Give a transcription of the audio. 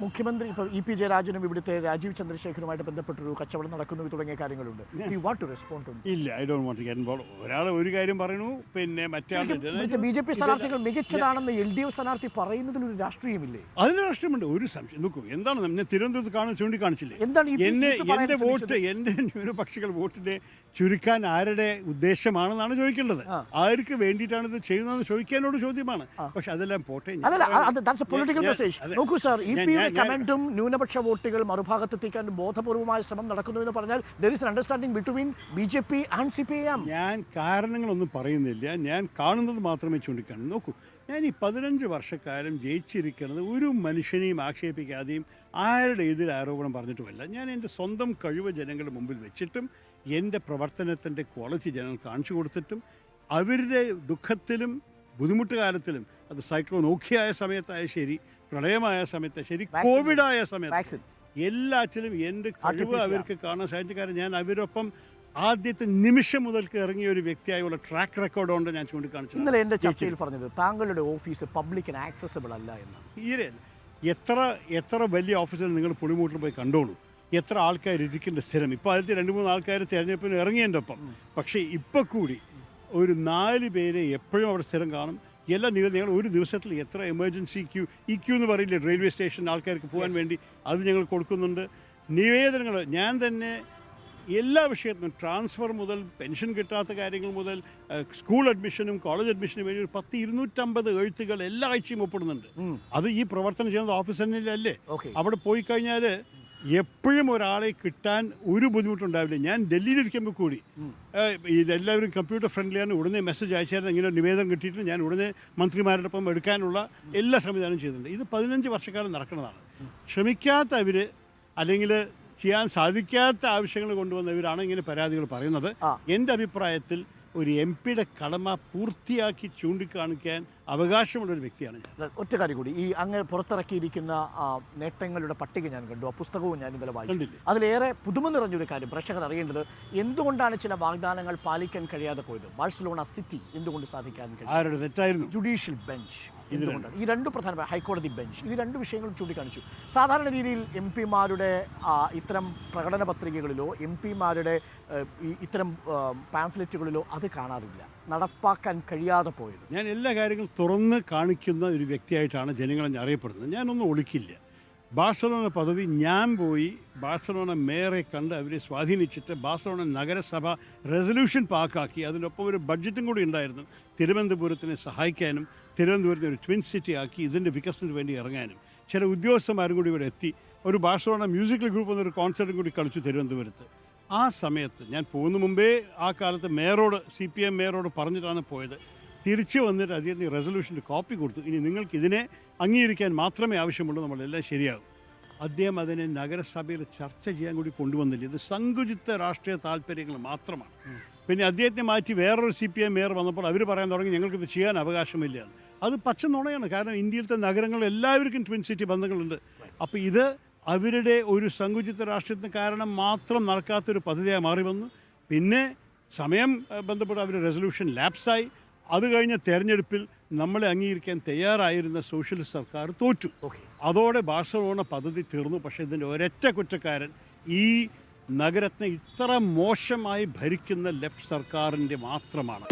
മുഖ്യമന്ത്രി ഇപ്പോൾ E P ജയരാജനും ഇവിടുത്തെ രാജീവ് ചന്ദ്രശേഖരുമായിട്ട് ബന്ധപ്പെട്ടൊരു കച്ചവടം നടക്കുന്നു തുടങ്ങിയ കാര്യങ്ങളുണ്ട്. You want to respond? ഇല്ല, I don't want to get involve. ഒരാൾ ഒരു കാര്യം പറയുന്നു, പിന്നെ മറ്റേ ബി.ജെ.പി. സ്ഥാനാർത്ഥികൾ മികച്ചതാണെന്ന് LDF സ്ഥാനാർത്ഥി പറയുന്നതിൽ ഒരു രാഷ്ട്രീയമില്ലേ? അതിന് രാഷ്ട്രീയമുണ്ട്. ഒരു സംശയം നോക്കൂ, എന്താണ് ഞാൻ തിരുവനന്തപുരത്ത് ചൂണ്ടിക്കാണിച്ചില്ലേ, എന്താണ് എന്റെ വോട്ട്, എന്റെ ന്യൂനപക്ഷികൾ വോട്ടിനെ ചുരുക്കാൻ ആരുടെ ഉദ്ദേശമാണെന്നാണ് ചോദിക്കേണ്ടത്. ആർക്ക് വേണ്ടിയിട്ടാണ് ഇത് ചെയ്യുന്നതെന്ന് ചോദിക്കാനോട് ചോദ്യമാണ്. പക്ഷെ അതെല്ലാം പോട്ടെ. നോക്കൂ സാർ, കമന്റും ന്യൂനപക്ഷ വോട്ടുകൾ മറുഭാഗത്തെത്തിക്കാൻ ബോധപൂർവമായ ശ്രമം നടക്കുന്നു എന്ന് പറഞ്ഞാൽ there is an understanding between BJP and CPIM. ഞാൻ കാരണങ്ങളൊന്നും പറയുന്നില്ല, ഞാൻ കാണുന്നത് മാത്രമേ ചൂണ്ടിക്കാണൂ. നോക്കൂ, ഞാൻ ഈ 15 വർഷക്കാലം ജയിച്ചിരിക്കുന്നത് ഒരു മനുഷ്യനെയും ആക്ഷേപിക്കാതെയും ആരുടെ എതിരെ ആരോപണം പറഞ്ഞിട്ടുമല്ല. ഞാൻ എൻ്റെ സ്വന്തം കഴിവ് ജനങ്ങളുടെ മുമ്പിൽ വെച്ചിട്ടും എൻ്റെ പ്രവർത്തനത്തിൻ്റെ ക്വാളിറ്റി ജനങ്ങൾ കാണിച്ചു കൊടുത്തിട്ടും അവരുടെ ദുഃഖത്തിലും ബുദ്ധിമുട്ട് കാലത്തിലും, അത് സൈക്ലോൺ ഓഖിയായ സമയത്തായ ശരി, പ്രളയമായ സമയത്തായ ശരി, കോവിഡായ സമയത്ത്, എല്ലാറ്റിലും എൻ്റെ കഴിവ് അവർക്ക് കാണാൻ സാധിച്ച കാര്യം ഞാൻ അവരൊപ്പം ആദ്യത്തെ നിമിഷം മുതൽക്ക് ഇറങ്ങിയ ഒരു വ്യക്തിയായുള്ള ട്രാക്ക് റെക്കോർഡുകൊണ്ട് ഞാൻ ചൂണ്ടിക്കാണിച്ചു. ഇന്നലെ എൻ്റെ ചർച്ചയിൽ പറഞ്ഞത് താങ്കളുടെ ഓഫീസ് പബ്ലിക്കിന് ആക്സസിബിൾ അല്ല എന്ന്. തീരെ എത്ര വലിയ ഓഫീസിൽ നിങ്ങൾ പുളിമൂട്ടിൽ പോയി കണ്ടോളൂ, എത്ര ആൾക്കാർ ഇരിക്കേണ്ട സ്ഥിരം. ഇപ്പോൾ അതിലത്തെ 2-3 ആൾക്കാർ തിരഞ്ഞെടുപ്പിന് ഇറങ്ങിയതിൻ്റെ ഒപ്പം. പക്ഷേ ഇപ്പോൾ കൂടി ഒരു 4 പേരെ എപ്പോഴും അവിടെ സ്ഥിരം കാണും. എല്ലാ ഞങ്ങൾ ഒരു ദിവസത്തിൽ എത്ര എമർജൻസി ക്യൂ എന്ന് പറയില്ലേ, റെയിൽവേ സ്റ്റേഷൻ ആൾക്കാർക്ക് പോകാൻ വേണ്ടി, അത് ഞങ്ങൾ കൊടുക്കുന്നുണ്ട്. നിവേദനങ്ങൾ ഞാൻ തന്നെ എല്ലാ വിഷയത്തിനും, ട്രാൻസ്ഫർ മുതൽ പെൻഷൻ കിട്ടാത്ത കാര്യങ്ങൾ മുതൽ സ്കൂൾ അഡ്മിഷനും കോളേജ് അഡ്മിഷനും വേണ്ടി ഒരു 10-250 എഴുത്തുകൾ എല്ലാ ആഴ്ചയും ഒപ്പിടുന്നുണ്ട്. അത് ഈ പ്രവർത്തനം ചെയ്യുന്നത് ഓഫീസ് തന്നെയല്ലേ. അവിടെ പോയി കഴിഞ്ഞാൽ എപ്പോഴും ഒരാളെ കിട്ടാൻ ഒരു ബുദ്ധിമുട്ടുണ്ടാവില്ല. ഞാൻ ഡൽഹിയിലിരിക്കുമ്പോൾ കൂടി ഇതെല്ലാവരും കമ്പ്യൂട്ടർ ഫ്രണ്ട്ലിയാണ്. ഉടനെ മെസ്സേജ് അയച്ചായിരുന്നു, ഇങ്ങനെ നിവേദനം കിട്ടിയിട്ട് ഞാൻ ഉടനെ മന്ത്രിമാരോടൊപ്പം എടുക്കാനുള്ള എല്ലാ സംവിധാനവും ചെയ്തിട്ടുണ്ട്. ഇത് 15 വർഷക്കാലം നടക്കുന്നതാണ്. ശ്രമിക്കാത്ത അവർ, അല്ലെങ്കിൽ ചെയ്യാൻ സാധിക്കാത്ത ആവശ്യങ്ങൾ കൊണ്ടുവന്നവരാണ് ഇങ്ങനെ പരാതികൾ പറയുന്നത്. എൻ്റെ അഭിപ്രായത്തിൽ ഒരു MP-യുടെ കടമ പൂർത്തിയാക്കി ചൂണ്ടിക്കാണിക്കാൻ അവകാശമുള്ളൊരു വ്യക്തിയാണ് ഞാൻ. ഒറ്റ കാര്യം കൂടി, ഈ അങ്ങ് പുറത്തിറക്കിയിരിക്കുന്ന നേട്ടങ്ങളുടെ പട്ടിക ഞാൻ കണ്ടു, ആ പുസ്തകവും ഞാൻ ഇന്നലെ വായിച്ചു. അതിലേറെ പുതുമ നിറഞ്ഞൊരു കാര്യം പ്രേക്ഷകർ അറിയേണ്ടത്, എന്തുകൊണ്ടാണ് ചില വാഗ്ദാനങ്ങൾ പാലിക്കാൻ കഴിയാതെ പോയത്? ബാഴ്സലോണ സിറ്റി എന്തുകൊണ്ട് സാധിക്കാൻ കഴിയും? തെറ്റായിരുന്നു. ജുഡീഷ്യൽ ബെഞ്ച് എന്തുകൊണ്ടാണ്? ഈ 2 പ്രധാനപ്പെട്ട ഹൈക്കോടതി ബെഞ്ച്, ഇത് 2 വിഷയങ്ങളും ചൂണ്ടിക്കാണിച്ചു. സാധാരണ രീതിയിൽ MP-മാരുടെ ഇത്തരം പ്രകടന പത്രികകളിലോ MP-മാരുടെ ഇത്തരം പാംഫ്ലെറ്റുകളിലോ അത് കാണാറില്ല, നടപ്പാക്കാൻ കഴിയാതെ പോയത്. ഞാൻ എല്ലാ കാര്യങ്ങളും തുറന്ന് കാണിക്കുന്ന ഒരു വ്യക്തിയായിട്ടാണ് ജനങ്ങളെ അറിയപ്പെടുന്നത്. ഞാനൊന്നും ഒളിക്കില്ല. ബാഴ്സലോണ പദവി ഞാൻ പോയി ബാഴ്സലോണ മേയറെ കണ്ട് അവരെ സ്വാധീനിച്ചിട്ട് ബാഴ്സലോണ നഗരസഭ റെസൊല്യൂഷൻ പാസ്സാക്കി. അതിനൊപ്പം ഒരു ബഡ്ജറ്റും കൂടി ഉണ്ടായിരുന്നു തിരുവനന്തപുരത്തിനെ സഹായിക്കാനും, തിരുവനന്തപുരത്തെ ഒരു ട്വിൻ സിറ്റി ആക്കി ഇതിൻ്റെ വികസനത്തിന് വേണ്ടി ഇറങ്ങാനും. ചില ഉദ്യോഗസ്ഥന്മാരും കൂടി ഇവിടെ എത്തി. ഒരു ബാഴ്സലോണ മ്യൂസിക്കൽ ഗ്രൂപ്പ് എന്നൊരു കോൺസേർട്ടും കൂടി കളിച്ചു തിരുവനന്തപുരത്ത്. ആ സമയത്ത് ഞാൻ പോകുന്ന മുമ്പേ ആ കാലത്ത് മേയറോട്, CPM മേയറോട് പറഞ്ഞിട്ടാണ് പോയത്. തിരിച്ചു വന്നിട്ട് അദ്ദേഹത്തിന് റെസൊല്യൂഷൻ്റെ കോപ്പി കൊടുത്തു. ഇനി നിങ്ങൾക്ക് ഇതിനെ അംഗീകരിക്കാൻ മാത്രമേ ആവശ്യമുള്ളൂ, നമ്മളെല്ലാം ശരിയാകും. അദ്ദേഹം അതിനെ നഗരസഭയിൽ ചർച്ച ചെയ്യാൻ കൂടി കൊണ്ടുവന്നില്ല. ഇത് സങ്കുചിത രാഷ്ട്രീയ താല്പര്യങ്ങൾ മാത്രമാണ്. പിന്നെ അദ്ദേഹത്തെ മാറ്റി വേറൊരു CPM മേയർ വന്നപ്പോൾ അവർ പറയാൻ തുടങ്ങി ഞങ്ങൾക്കിത് ചെയ്യാൻ അവകാശമില്ല. അത് പച്ച നുണയാണ്. കാരണം ഇന്ത്യയിലത്തെ നഗരങ്ങളിൽ എല്ലാവർക്കും ട്വിൻ സിറ്റി ബന്ധങ്ങളുണ്ട്. അപ്പോൾ ഇത് അവരുടെ ഒരു സങ്കുചിത രാഷ്ട്രീയത്തിന് കാരണം മാത്രം നടക്കാത്തൊരു പദ്ധതിയായി മാറി വന്നു. പിന്നെ സമയം ബന്ധപ്പെട്ട് അവർ റെസൊല്യൂഷൻ ലാപ്സായി. അത് കഴിഞ്ഞ തെരഞ്ഞെടുപ്പിൽ നമ്മളെ അംഗീകരിക്കാൻ തയ്യാറായിരുന്ന സോഷ്യലിസ്റ്റ് സർക്കാർ തോറ്റു. അതോടെ ബാഴ്സലോണ പദ്ധതി തീർന്നു. പക്ഷേ ഇതിൻ്റെ ഒരൊറ്റ കുറ്റക്കാരൻ ഈ നഗരത്തെ ഇത്ര മോശമായി ഭരിക്കുന്ന ലെഫ്റ്റ് സർക്കാരിൻ്റെ മാത്രമാണ്.